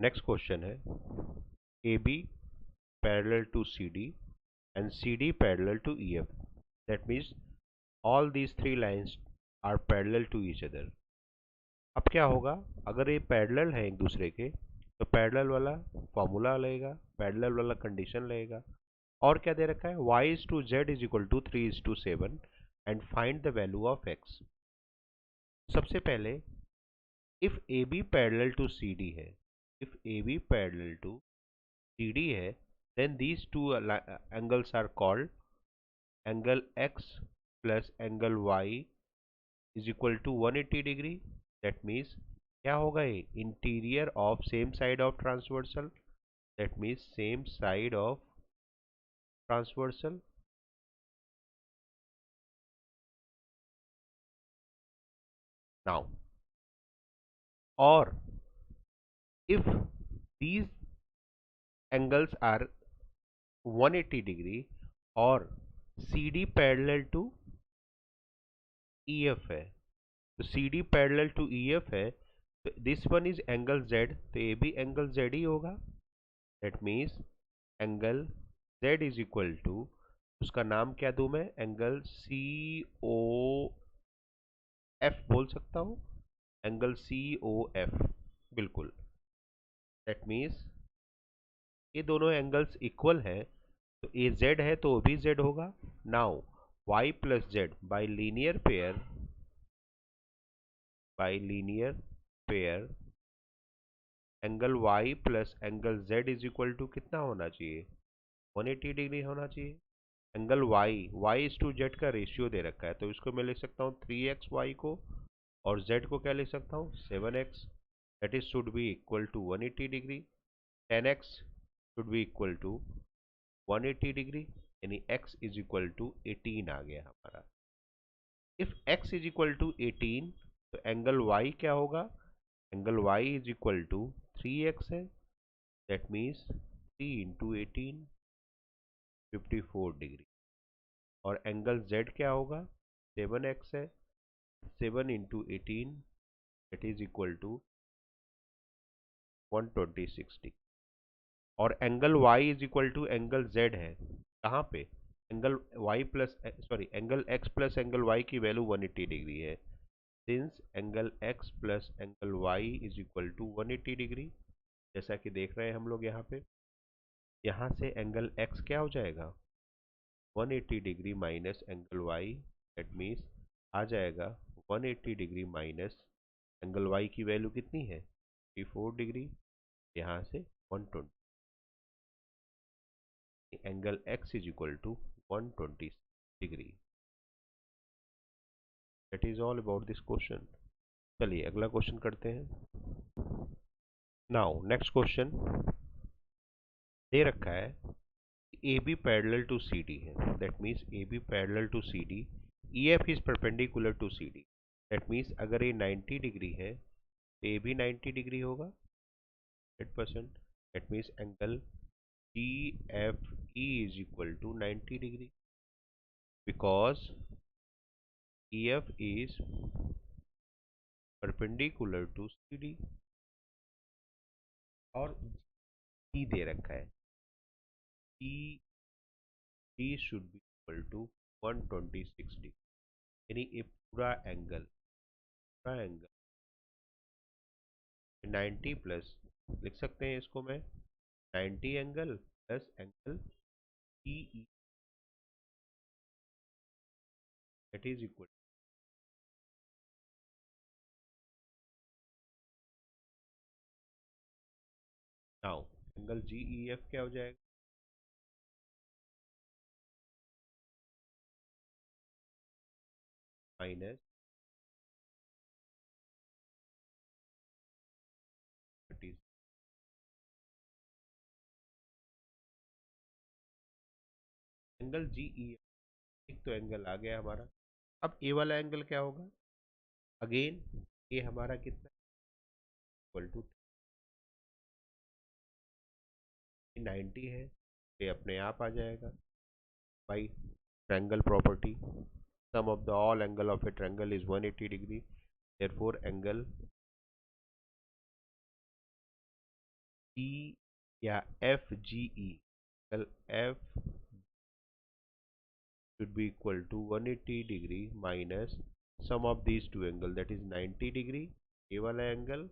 Next question है AB parallel to CD and CD parallel to EF. That means all these three lines are parallel to each other. अब क्या होगा, अगर ये parallel है एक दूसरे के तो पैरेलल वाला फॉर्मूला लगेगा, पैरेलल वाला कंडीशन लगेगा। और क्या दे रखा है, y is to z is equal to 3 is to 7 and find the value of x। सबसे पहले if AB parallel to CD है, if AB parallel to CD है, then these two angles are called angle x plus angle y is equal to 180 degree। That means क्या होगा, ये interior of same side of transversal, that means same side of transversal. Now और if these angles are 180 degree और CD parallel to EF है, तो CD parallel to EF है, तो this one is angle Z, तो ये भी angle Z ही होगा। That means angle Z is equal to, उसका नाम क्या दूं मैं, एंगल COF बोल सकता हूँ, एंगल COF, बिल्कुल। दैट मीन्स ये दोनों एंगल्स इक्वल है, तो ये Z है तो वो भी Z होगा। Now y plus Z by linear pair angle y plus angle Z is equal to कितना होना चाहिए, 180 डिग्री होना चाहिए। Angle y is to z का रेशियो दे रखा है, तो इसको मैं लिख सकता हूँ 3xy को, और z को क्या लिख सकता हूँ 7x, that is should be equal to 180 degree. 10x should be equal to 180 degree, यानी x इज इक्वल टू 18 आ गया हमारा। If x is equal to 18 तो एंगल y क्या होगा, angle y is equal to 3x है, that means 3 into 18 54 degree. और angle z क्या होगा, 7x है, 7 into 18 that is equal to 126 degree. और angle y is equal to angle z है कहाँ पे, angle y plus angle x plus angle y की वैल्यू 180 डिग्री है, since angle x plus angle y is equal to 180 degree. जैसा कि देख रहे हैं हम लोग यहाँ से एंगल x क्या हो जाएगा, 180 degree minus angle y, that means आ जाएगा 180 डिग्री माइनस एंगल y की वैल्यू कितनी है 54 डिग्री, यहाँ से 120, angle x is equal to 120 degree. That is all about this question. चलिए अगला क्वेश्चन करते हैं। नाउ नेक्स्ट क्वेश्चन दे रखा है AB पैरेलल टू CD है, that means AB parallel to CD, EF is perpendicular to CD। That means अगर ये 90 degree है तो ये भी 90 डिग्री होगा 100%। That means angle GFE is equal to 90 degree because EF is perpendicular to CD। और G दे रखा है, G should be equal to 126 degree, यानी ये पूरा एंगल 90 प्लस लिख सकते हैं इसको मैं 90 angle plus angle CE, that is equal. Now angle GEF क्या हो जाएगा, माइनस 30। एंगल GEF एक तो एंगल आ गया हमारा। अब ए वाला एंगल क्या होगा, अगेन ये हमारा कितना इक्वल टू 90 है, ये अपने आप आ जाएगा by triangle property, sum of the all angle of a triangle is 180 degree, therefore angle G या FGE, angle F should be equal to 180 degree minus sum of these two angle, that is 90 degree A वाला angle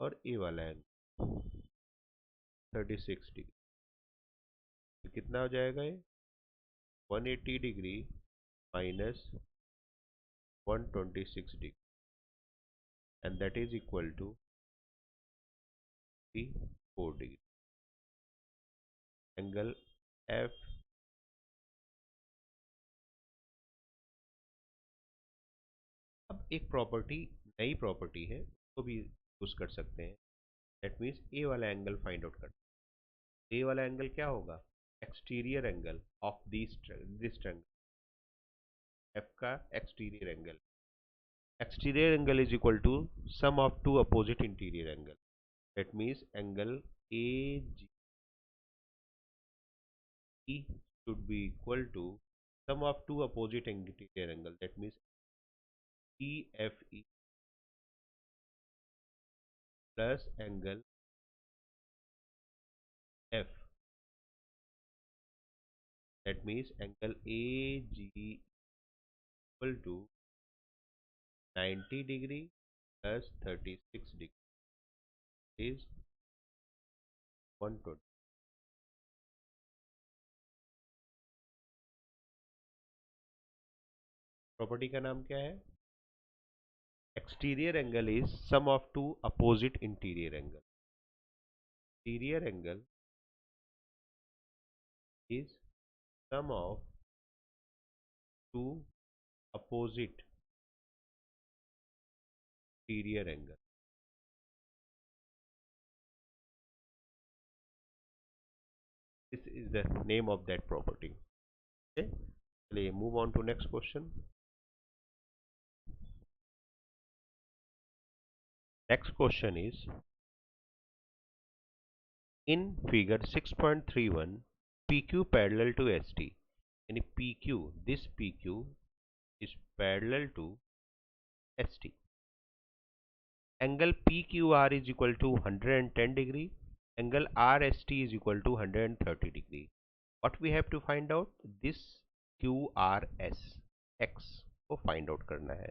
और A वाला angle 36 degree. तो कितना हो जाएगा ये 180 degree minus 126 degree and that is equal to 4 degree. Angle F अब एक प्रॉपर्टी, नई प्रॉपर्टी है, उसको भी यूज कर सकते हैं। दैट मीन्स ए वाला एंगल फाइंड आउट कर। ए वाला एंगल क्या होगा exterior angle of this triangle, F का exterior angle. Exterior angle is equal to sum of two opposite interior angle, that means angle A G should be equal to sum of two opposite interior angle, that means EFE plus angle F, that means angle AG equal to 90 degree plus 36 degree is 120। Property का नाम क्या है exterior angle is sum of two opposite interior angle. Interior angle is sum of two opposite interior angle। This is the name of that property। Okay, चलिए move on to next question। Next question is in figure 6.31 PQ parallel to ST, यानी PQ, this PQ is parallel to ST। Angle PQR is equal to 110 degree, angle RST is equal to 130 degree। What we have to find out, this QRS X को find out करना है।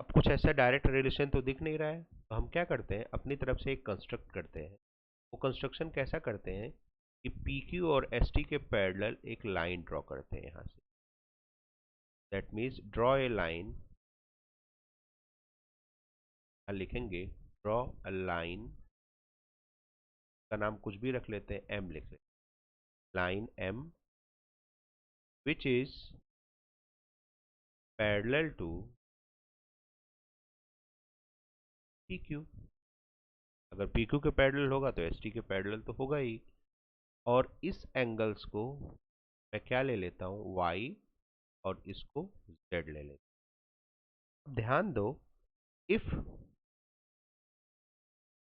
अब कुछ ऐसा direct relation तो दिख नहीं रहा है, तो हम क्या करते हैं अपनी तरफ से एक कंस्ट्रक्ट करते हैं। वो कंस्ट्रक्शन कैसा करते हैं कि PQ और ST के पैरेलल एक लाइन ड्रॉ करते हैं यहाँ से। That means draw a line, लिखेंगे ड्रॉ अ लाइन, का नाम कुछ भी रख लेते हैं, M लिख लेते हैं, line M which is parallel to PQ। अगर PQ के पैरेलल होगा तो ST के पैरेलल तो होगा ही। और इस एंगल्स को मैं क्या ले लेता हूँ Y और इसको Z ले लेता हूँ। ध्यान दो if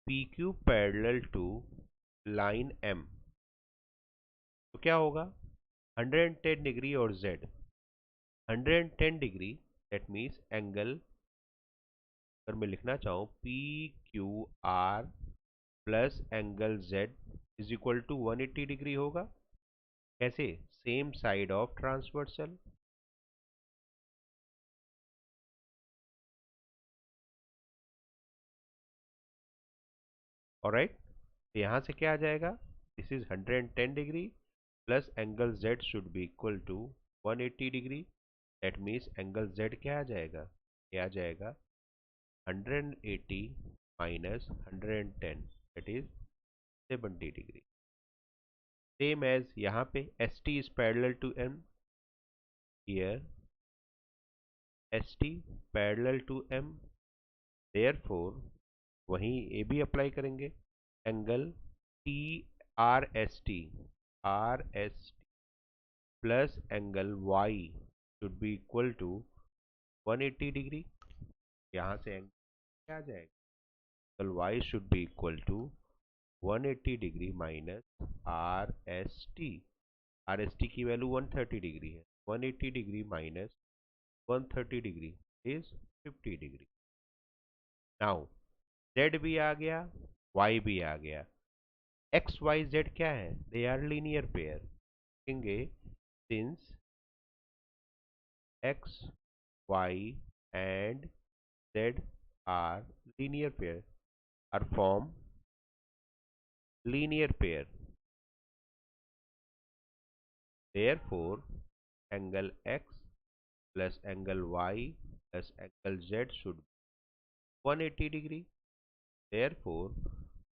PQ parallel to line M तो क्या होगा 110 डिग्री और Z 110 degree, that means angle अगर मैं लिखना चाहूँ PQR plus angle Z is equal to 180 degree होगा। कैसे same side of transversal. Alright, तो यहाँ से क्या आ जाएगा this is 110 degree plus angle Z should be equal to 180 degree, that means angle Z क्या आ जाएगा, ये आ जाएगा 180 minus 110 that is 70 degree. Same as यहाँ पे ST is parallel to M, here ST parallel to M, therefore वहीं ए भी apply करेंगे, angle T R S T plus angle Y should be equal to 180 degree. यहाँ से angle क्या आ जाएगा, angle Y should be equal to 180 degree minus R S T की value 130 degree है, 180 degree minus 130 degree is 50 degree. Now Z भी आ गया Y भी आ गया, एक्स वाई जेड क्या है? They are linear pair. देखेंगे since X Y and Z are linear pair are form linear pair, therefore angle x plus angle y plus angle z should be 180 degree. Therefore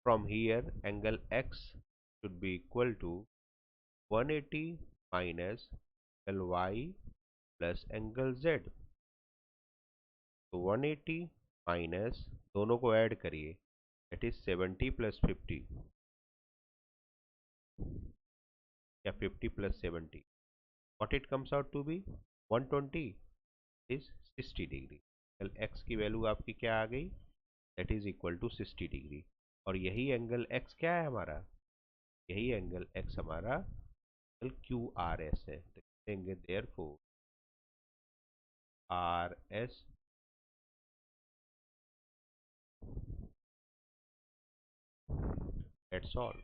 from here angle x should be equal to 180 minus angle y plus angle z. तो 180 minus दोनों को add करिए, that is 70 plus 50 या 50 plus 70, what it comes out to be 120 is 60 degree. X की value आपकी क्या आ गई? That is equal to 60 degree. और यही एंगल एक्स क्या है हमारा? यही एंगल एक्स हमारा क्यू आर एस है। तो कहेंगे therefore R S that's all.